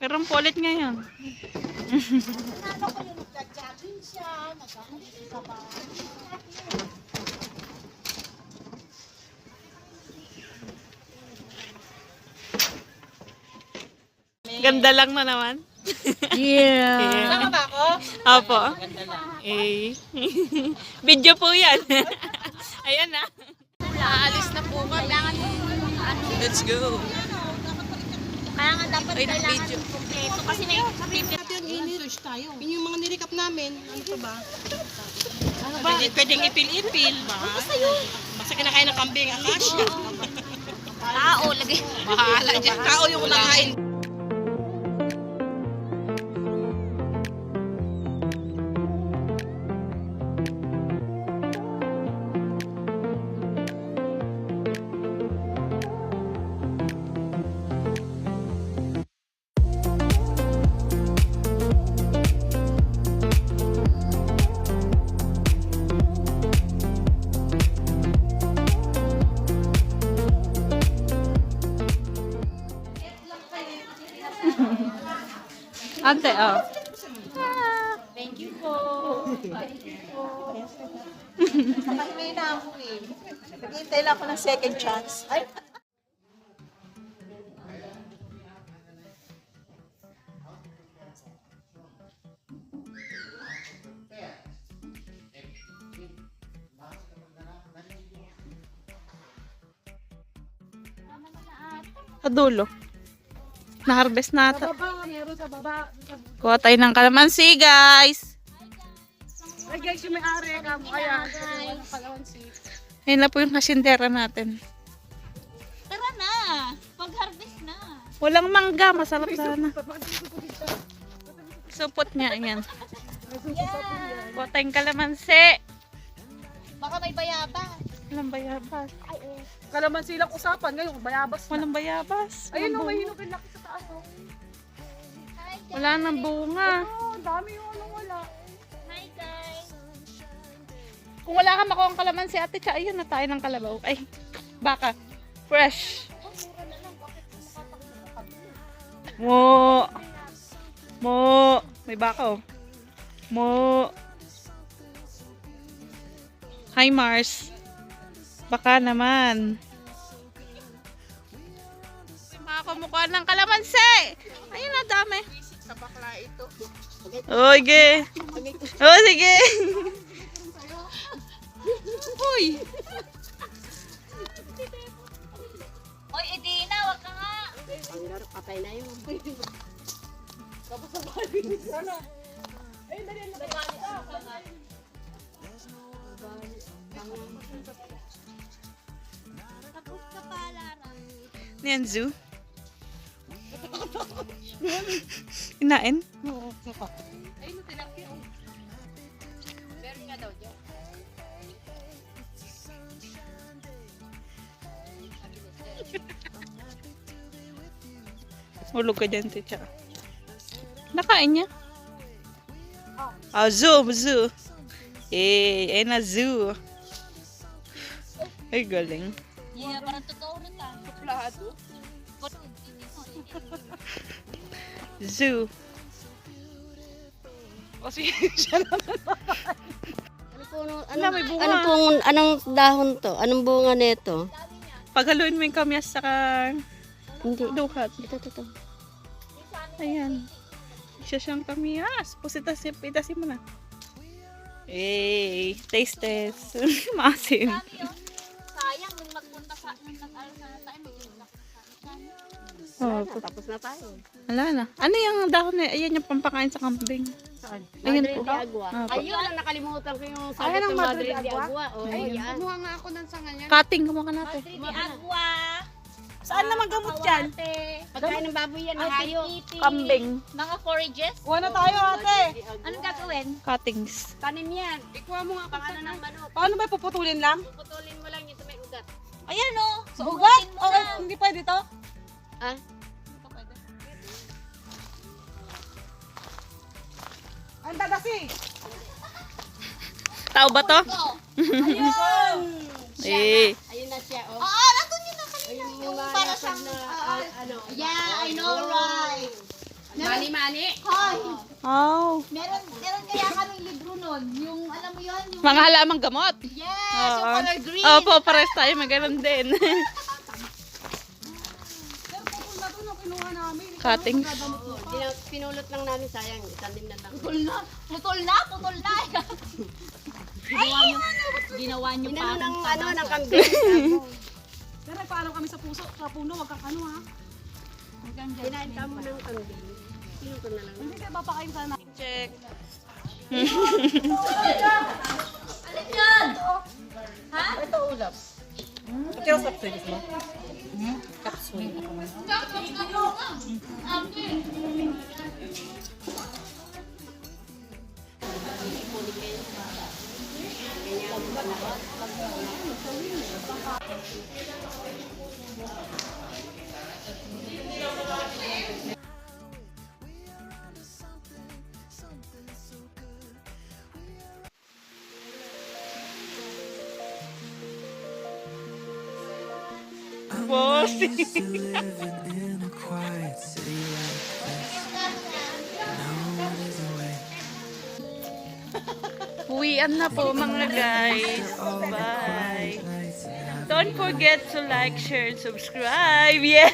Meron po ulit ngayon. Ano ko yung nagka-jogging siya, nagkakalit sa bahay. Ganda lang na naman. Yeah. Saan ba ako? Opo. Ganda lang. Eh. Video po yan. Ayan na. Aalis na po kami. Let's go. Kaya nga dapat Ay, kailangan video. kompleto kasi may Ini-search tayo. Yun yung mga nirikap namin. Ano pa ba? Ano ba? Pwedeng ipil-ipil. Basta kinakain ng kambing, akasya. tao lagi. Mahala dyan. Tao yung kumakain. Ante, oh. Thank you po. Nakahimay na ako eh. Naghihintay lang ako ng second chance. Ay! Sa dulo. Na-harvest na ata. Baba, meron sa baba. Kuha tayo ng kalamansi, guys. Ay guys, yung may-ari. Kaya, Ayun na po yung kasindera natin. Tara na. Pag-harvest na. Walang mangga, masarap sana. Supot niya, yan. Kuha tayong kalamansi. Baka may bayabas. Walang bayabas. kalaman silang usapan ngayon, bayabas na. Walang bayabas. Ayun o, Walang may bunga. hinupin laki sa taas o. Wala nang bunga. Oh, ang dami yung anong wala. Hi guys. Kung wala ka makuha ang kalamansi, ate, tsaka ayun na tayo ng kalabaw. Ay, baka. Fresh. Mo. Mo. May baka oh. Mo. Hi Mars. Baka naman. Mga kumukha ng kalamansi. Ayun na, dami. Sa bakla ito. Oh, sige. Oh, sige. Uy. Oy, Edina, wag ka nga. Patay na yun. Tapos ka pa, Lara. Yan, zoo. Inain? Ayun, tinakya o. Meron nga daw dyan. Hulog ka dyan, ticha. Nakain niya. Ah, zoom, zoo. Eh, ayun na, zoo. Ay, galing. Yeah, parang totoo rin ta. Suplado. Zoo. Kasi siya naman. Wala, may bunga. Anong dahon to? Anong bunga nito? Paghaluin mo yung kamyas saka Hindi. duhat. Ito. Ayan. Isa siyang kamyas. Pitasin mo na. Eh, taste test. Maasim. Dami yun. Sayang, nung nagpunta sa, nung nag-alsa na tayo, mag-iulak na sa akin. Oh, Tapos na tayo. wala na. Ano yung dahon na? Ayan yung pampakain sa kambing. Saan? Ayun Madrid po. de Agua. Opo. Ayun, ang nakalimutan ko yung Ayun sagot ang ng Madrid Madrid de de Agua? Agua. O, Ay, yan. kumuha nga ako ng sanga niya. Cutting, kumuha ka natin. Madrid de Agua. Saan naman gamot dyan? Pagkain ng baboy yan, ng hayop. Kambing. Mga forages. Kuha na tayo ate. Anong gagawin? Cuttings. Tanim yan. Ikuha mo nga pang ano ng manok. Paano ba puputulin lang? Puputulin mo lang ito may ugat. Ayan o. Sa ugat? Oh, hindi pwede to? Ah? Ang dadasi. Tao ba to? Ayun. Eh. Ayun na siya, oh. Oo, nandun yun na kanina. Ayun Yung mga para lapad siyang, na, ano. yeah, I know, right. Mani-mani. Hoy, Oh. meron kaya kaming libro nun. Yung, alam mo yun, yung... Mga halamang gamot. Yes, yung Oo. color green. Opo, pares tayo. Maganon din. Cuttings. Pinulot lang namin, sayang. Itanim na lang. Putol na. Ginawa niyo Inano pa. ng ano, ng kambing. Pero nagpaalam kami sa puno, wag kang ano ha. Kinain ka mo ng kambing. Pinuto na lang. Hindi kayo papakain sana. Check. Boss. Living in a quiet city like this. No one is away. Uwian na po mga guys. Bye. Nights and Don't forget to like, share, and subscribe. Yeah.